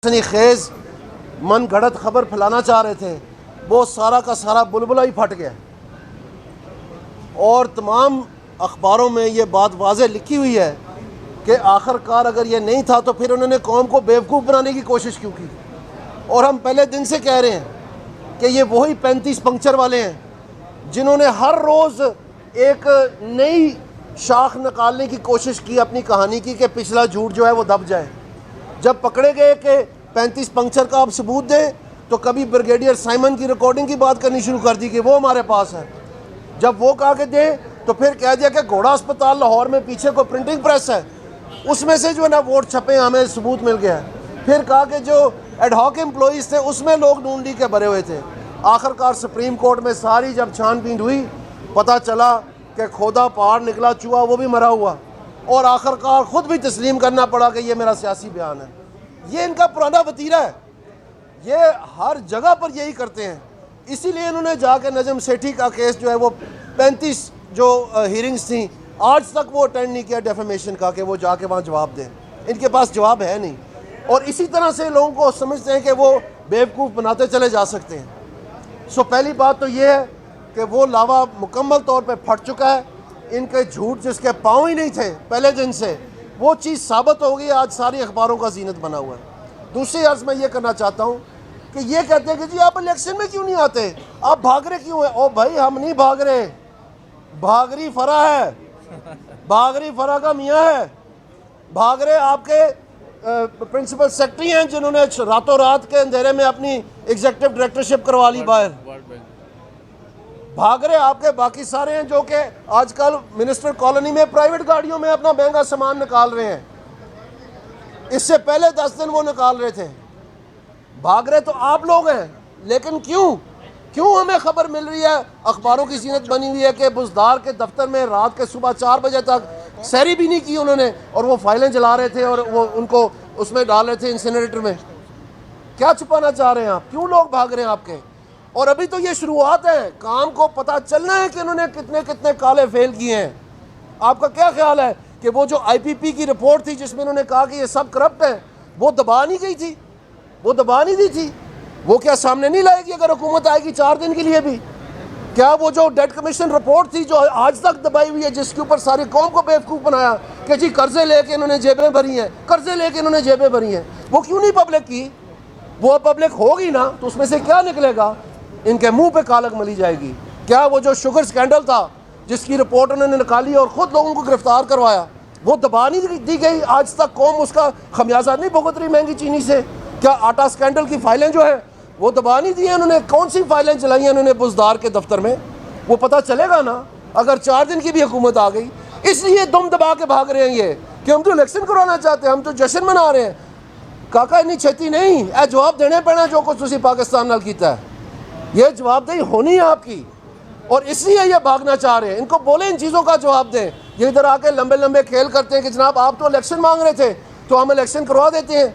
खेज मन गढ़त खबर फैलाना चाह रहे थे, वो सारा का सारा बुलबुला ही फट गया। और तमाम अखबारों में ये बात वाज़े लिखी हुई है कि आखिरकार अगर ये नहीं था तो फिर उन्होंने कौम को बेवकूफ़ बनाने की कोशिश क्यों की। और हम पहले दिन से कह रहे हैं कि ये वही 35 पंक्चर वाले हैं जिन्होंने हर रोज़ एक नई शाख निकालने की कोशिश की अपनी कहानी की कि पिछला झूठ जो है वो दब जाए। जब पकड़े गए कि 35 पंक्चर का आप सबूत दें तो कभी ब्रिगेडियर साइमन की रिकॉर्डिंग की बात करनी शुरू कर दी कि वो हमारे पास है। जब वो कहा कि दें तो फिर कह दिया कि घोड़ा अस्पताल लाहौर में पीछे को प्रिंटिंग प्रेस है, उसमें से जो है ना वोट छपे, हमें सबूत मिल गया है। फिर कहा कि जो एडहॉक एम्प्लॉइज़ थे उसमें लोग नून लीग के भरे हुए थे। आखिरकार सुप्रीम कोर्ट में सारी जब छानबीन हुई पता चला कि खोदा पहाड़ निकला चूहा वो भी मरा हुआ, और आखिरकार ख़ुद भी तस्लीम करना पड़ा कि ये मेरा सियासी बयान है। ये इनका पुराना वतीरा है, ये हर जगह पर यही करते हैं। इसीलिए इन्होंने जाके नजम सेठी का केस जो है वो 35 जो हियरिंग्स थी आज तक वो अटेंड नहीं किया डेफेमेशन का कि वो जाके वहाँ जवाब दें। इनके पास जवाब है नहीं, और इसी तरह से लोगों को समझते हैं कि वो बेवकूफ़ बनाते चले जा सकते हैं। सो पहली बात तो ये है कि वो लावा मुकम्मल तौर पे फट चुका है। इनके झूठ जिसके पाँव ही नहीं थे पहले दिन से, वो चीज़ साबित हो गई, आज सारी अखबारों का जीनत बना हुआ है। दूसरी अर्ज़ मैं ये करना चाहता हूँ कि ये कहते हैं कि जी आप इलेक्शन में क्यों नहीं आते, आप भाग रहे क्यों हैं। ओ भाई हम नहीं भाग रहे, भागरी फरा है, भागरी फरा का मियाँ है। भाग रहे आपके प्रिंसिपल सेक्रेटरी हैं जिन्होंने रातों रात के अंधेरे में अपनी एग्जीक्यूटिव डायरेक्टरशिप करवा ली बाहर। भाग रहे आपके बाकी सारे हैं जो कि आजकल मिनिस्टर कॉलोनी में प्राइवेट गाड़ियों में अपना महंगा सामान निकाल रहे हैं, इससे पहले 10 दिन वो निकाल रहे थे। भाग रहे तो आप लोग हैं, लेकिन क्यों हमें खबर मिल रही है, अखबारों की जीनत बनी हुई है कि बुजदार के दफ्तर में रात के सुबह 4 बजे तक सहरी भी नहीं की उन्होंने, और वो फाइलें जला रहे थे और वो उनको उसमें डाल रहे थे इंसिनरेटर में। क्या छुपाना चाह रहे हैं आप, क्यों लोग भाग रहे हैं आपके। और अभी तो ये शुरुआत है, काम को पता चलना है कि उन्होंने कितने कितने काले फेल किए हैं। आपका क्या ख्याल है कि वो जो IPP की रिपोर्ट थी जिसमें उन्होंने कहा कि ये सब करप्ट है, वो दबा नहीं गई थी, वो दबा नहीं दी थी, वो क्या सामने नहीं लाएगी अगर हुकूमत आएगी 4 दिन के लिए भी। क्या वो जो डेट कमीशन रिपोर्ट थी जो आज तक दबाई हुई है, जिसके ऊपर सारी कौम को बेवकूफ़ बनाया कि जी कर्जे लेके इन्होंने जेबें भरी हैं, कर्जे लेके इन्होंने जेबें भरी हैं, वो क्यों नहीं पब्लिक की। वो पब्लिक होगी ना तो उसमें से क्या निकलेगा, इनके मुंह पे कालक मली जाएगी। क्या वो जो शुगर स्कैंडल था जिसकी रिपोर्ट उन्होंने निकाली और ख़ुद लोगों को गिरफ्तार करवाया, वो दबा नहीं दी गई, आज तक कौम उसका खमियाजा नहीं भुगत रही महंगी चीनी से। क्या आटा स्कैंडल की फाइलें जो है वो दबा नहीं दी है उन्होंने, कौन सी फाइलें चलाई हैं उन्होंने बुजदार के दफ्तर में, वो पता चलेगा ना अगर 4 दिन की भी हुकूमत आ गई। इसलिए दम दबा के भाग रहे हैं ये कि हम तो इलेक्शन करवाना चाहते हैं, हम तो जश्न मना रहे हैं। काका इतनी छेती नहीं, ए जवाब देने पैना जो कुछ तुसी पाकिस्तान नाल कीता है, ये जवाबदेही होनी है आपकी, और इसलिए ये भागना चाह रहे हैं। इनको बोले इन चीज़ों का जवाब दें। ये इधर आके लंबे लंबे खेल करते हैं कि जनाब आप तो इलेक्शन मांग रहे थे तो हम इलेक्शन करवा देते हैं।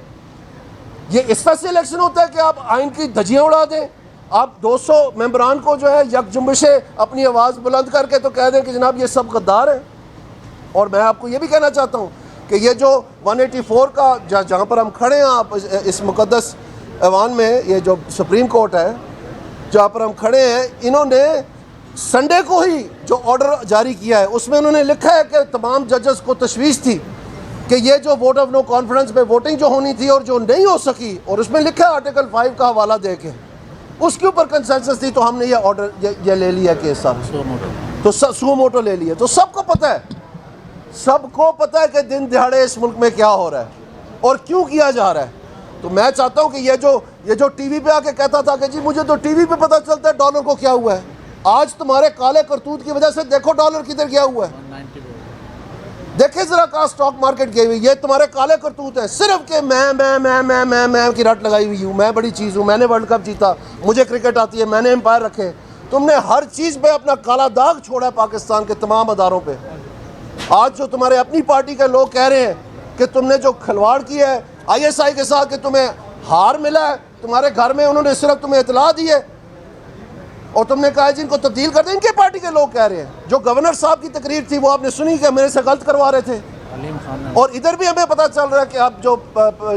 ये इस तरह से इलेक्शन होता है कि आप आइन की धज्जियाँ उड़ा दें, आप 200 मेंबरान को जो है यकजुम्बशे अपनी आवाज़ बुलंद करके तो कह दें कि जनाब ये सब गद्दार हैं। और मैं आपको ये भी कहना चाहता हूँ कि ये जो 184 का जहाँ पर हम खड़े हैं, आप इस मुकद्दस ऐवान में, ये जो सुप्रीम कोर्ट है जहाँ पर हम खड़े हैं, इन्होंने संडे को ही जो ऑर्डर जारी किया है उसमें उन्होंने लिखा है कि तमाम जजेस को तशवीश थी कि ये जो वोट ऑफ नो कॉन्फिडेंस में वोटिंग जो होनी थी और जो नहीं हो सकी, और उसमें लिखा है आर्टिकल 5 का हवाला दे के, उसके ऊपर कंसेंसस थी, तो हमने ये ऑर्डर ये ले लिया केस साहब, तो सो मोटो ले लिया। तो सबको पता है कि दिन दिहाड़े इस मुल्क में क्या हो रहा है और क्यों किया जा रहा है। तो मैं चाहता हूँ कि ये जो टीवी पे आके कहता था कि जी मुझे तो टीवी पे पता चलता है डॉलर को क्या हुआ है, आज तुम्हारे काले करतूत की वजह से देखो डॉलर किधर गया हुआ है। देखे जरा कहाँ स्टॉक मार्केट गई हुई, ये तुम्हारे काले करतूत है। सिर्फ के मैं की रट लगाई हुई हूँ, मैं बड़ी चीज़ हूँ, मैंने वर्ल्ड कप जीता, मुझे क्रिकेट आती है, मैंने एम्पायर रखे। तुमने हर चीज़ पे अपना काला दाग छोड़ा है पाकिस्तान के तमाम अदारों पे। आज जो तुम्हारे अपनी पार्टी के लोग कह रहे हैं कि तुमने जो खिलवाड़ किया है ISI के साथ, कि तुम्हें हार मिला है, तुम्हारे घर में उन्होंने सिर्फ तुम्हें इतला दी है और तुमने कहा जिनको तब्दील कर दें, इनके पार्टी के लोग कह रहे हैं। जो गवर्नर साहब की तकरीर थी वो आपने सुनी कि मेरे से गलत करवा रहे थे, और इधर भी हमें पता चल रहा है कि अब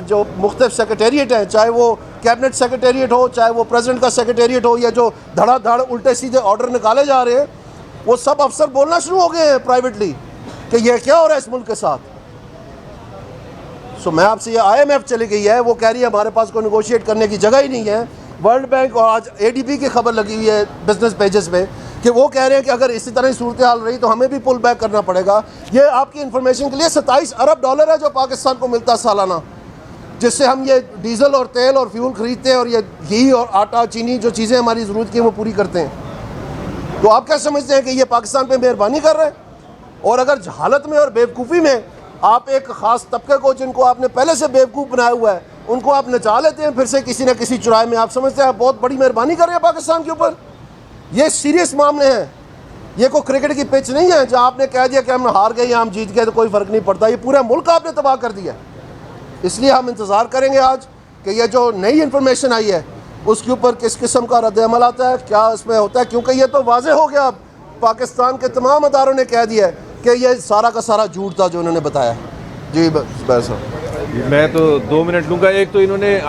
जो मुख्तलिफ सेक्रेटेरिएट हैं, चाहे वो कैबिनेट सेक्रेटेरिएट हो, चाहे वो प्रेसिडेंट का सेक्रेटेरिएट हो, या जो धड़ाधड़ उल्टे सीधे ऑर्डर निकाले जा रहे हैं, वो सब अफसर बोलना शुरू हो गए हैं प्राइवेटली कि ये क्या हो रहा है इस मुल्क के साथ। सो मैं आपसे, ये IMF चली गई है, वो कह रही है हमारे पास कोई नेगोशिएट करने की जगह ही नहीं है। वर्ल्ड बैंक और आज ADB की खबर लगी हुई है बिजनेस पेजेस में कि वो कह रहे हैं कि अगर इसी तरह सूरत हाल रही तो हमें भी पुल बैक करना पड़ेगा। ये आपकी इंफॉर्मेशन के लिए $27 अरब है जो पाकिस्तान को मिलता है सालाना, जिससे हम ये डीजल और तेल और फ्यूल खरीदते हैं और ये घी और आटा चीनी जो चीज़ें हमारी ज़रूरत की वो पूरी करते हैं। तो आप क्या समझते हैं कि ये पाकिस्तान पे मेहरबानी कर रहे हैं? और अगर हालत में और बेवकूफ़ी में आप एक ख़ास तबके को, जिनको आपने पहले से बेवकूफ़ बनाया हुआ है, उनको आप नचा लेते हैं फिर से किसी न किसी चुराहे में, आप समझते हैं आप बहुत बड़ी मेहरबानी कर रहे हैं पाकिस्तान के ऊपर। ये सीरियस मामले हैं, ये कोई क्रिकेट की पिच नहीं है जहाँ आपने कह दिया कि हम हार गए या हम जीत गए तो कोई फ़र्क नहीं पड़ता। ये पूरा मुल्क आपने तबाह कर दिया। इसलिए हम इंतज़ार करेंगे आज कि ये जो नई इन्फॉर्मेशन आई है उसके ऊपर किस किस्म का रद्द-ए-अमल आता है, क्या इसमें होता है, क्योंकि ये तो वाज़े हो गया, अब पाकिस्तान के तमाम अदारों ने कह दिया है कि ये सारा का सारा झूठ था जो उन्होंने बताया। जी बस मैं तो 2 मिनट लूँगा। एक तो इन्होंने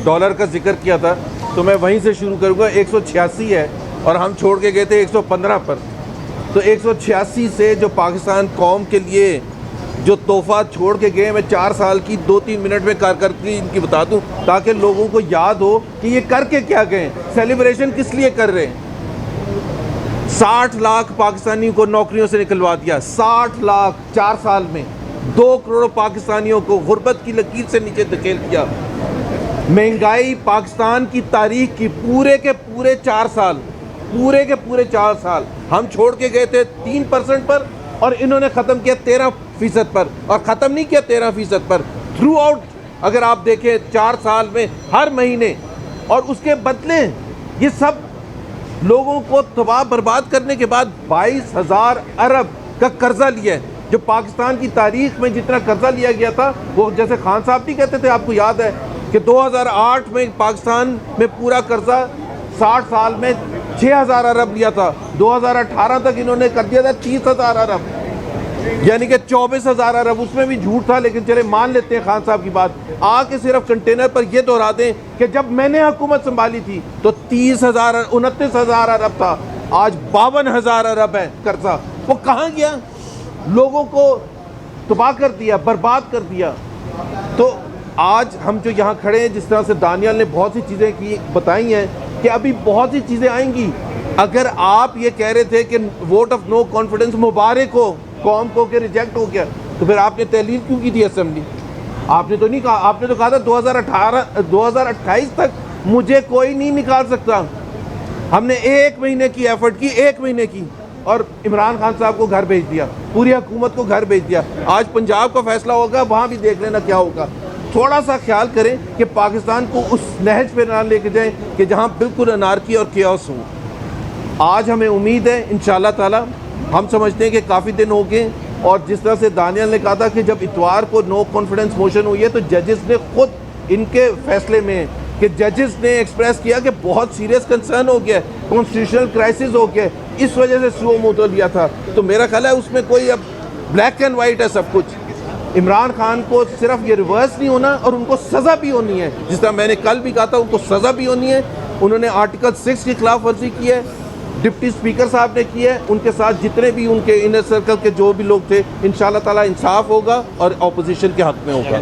डॉलर का जिक्र किया था, तो मैं वहीं से शुरू करूँगा। 186 है और हम छोड़ के गए थे 115 पर। तो 186 से जो पाकिस्तान कौम के लिए जो तोहफा छोड़ के गए, मैं 4 साल की 2-3 मिनट में करके इनकी बता दूं ताकि लोगों को याद हो कि ये करके क्या गए, सेलिब्रेशन किस लिए कर रहे हैं। 60 लाख पाकिस्तानियों को नौकरियों से निकलवा दिया, 60 लाख 4 साल में। 2 करोड़ पाकिस्तानियों को गुर्बत की लकीर से नीचे धकेल दिया। महंगाई पाकिस्तान की तारीख की पूरे के पूरे 4 साल हम छोड़ के गए थे 3% पर और इन्होंने ख़त्म किया 13% पर, और ख़त्म नहीं किया 13% पर, थ्रू आउट अगर आप देखें 4 साल में हर महीने। और उसके बदले ये सब लोगों को तबाह बर्बाद करने के बाद 22,000 अरब का कर्जा लिया है। जो पाकिस्तान की तारीख में जितना कर्जा लिया गया था, वो जैसे खान साहब भी कहते थे, आपको याद है कि 2008 में पाकिस्तान में पूरा कर्जा 60 साल में 6,000 अरब लिया था। 2018 तक इन्होंने कर दिया था 30,000 अरब, यानी कि 24,000 अरब। उसमें भी झूठ था, लेकिन चले मान लेते हैं खान साहब की बात। आके सिर्फ कंटेनर पर यह दोहरा दें कि जब मैंने हुकूमत संभाली थी तो 29,000 अरब था, आज 52,000 अरब है कर्जा। वो कहाँ गया? लोगों को तबाह कर दिया, बर्बाद कर दिया। तो आज हम जो यहाँ खड़े हैं, जिस तरह से दानियल ने बहुत सी चीज़ें की बताई हैं कि अभी बहुत सी चीज़ें आएंगी। अगर आप ये कह रहे थे कि वोट ऑफ नो कॉन्फिडेंस मुबारक हो कौम को कि रिजेक्ट हो गया, तो फिर आपने तहलील क्यों की थी असेंबली? आपने तो नहीं कहा, आपने तो कहा था 2028 तक मुझे कोई नहीं निकाल सकता। हमने 1 महीने की एफर्ट की, 1 महीने की, और इमरान खान साहब को घर भेज दिया, पूरी हुकूमत को घर भेज दिया। आज पंजाब का फैसला होगा, वहाँ भी देख लेना क्या होगा। थोड़ा सा ख्याल करें कि पाकिस्तान को उस नहज पे ना लेके जाएं कि जहाँ बिल्कुल अनारकी और केओस हो। आज हमें उम्मीद है इंशाअल्लाह ताला, हम समझते हैं कि काफ़ी दिन हो गए, और जिस तरह से दानियल ने कहा था कि जब इतवार को नो कॉन्फिडेंस मोशन हुई है तो जजेस ने खुद इनके फैसले में कि जजेस ने एक्सप्रेस किया कि बहुत सीरियस कंसर्न हो गया, कॉन्स्टिट्यूशनल क्राइसिस हो गया, इस वजह से सुओ मोटो लिया था। तो मेरा ख्याल है उसमें कोई अब ब्लैक एंड वाइट है सब कुछ। इमरान खान को सिर्फ ये रिवर्स नहीं होना और उनको सज़ा भी होनी है, जिस तरह मैंने कल भी कहा था, उनको सज़ा भी होनी है। उन्होंने आर्टिकल 6 की खिलाफ वर्जी की है, डिप्टी स्पीकर साहब ने की है, उनके साथ जितने भी उनके इनर सर्कल के जो भी लोग थे, इंशाअल्लाह ताला इंसाफ होगा और अपोजिशन के हक में होगा।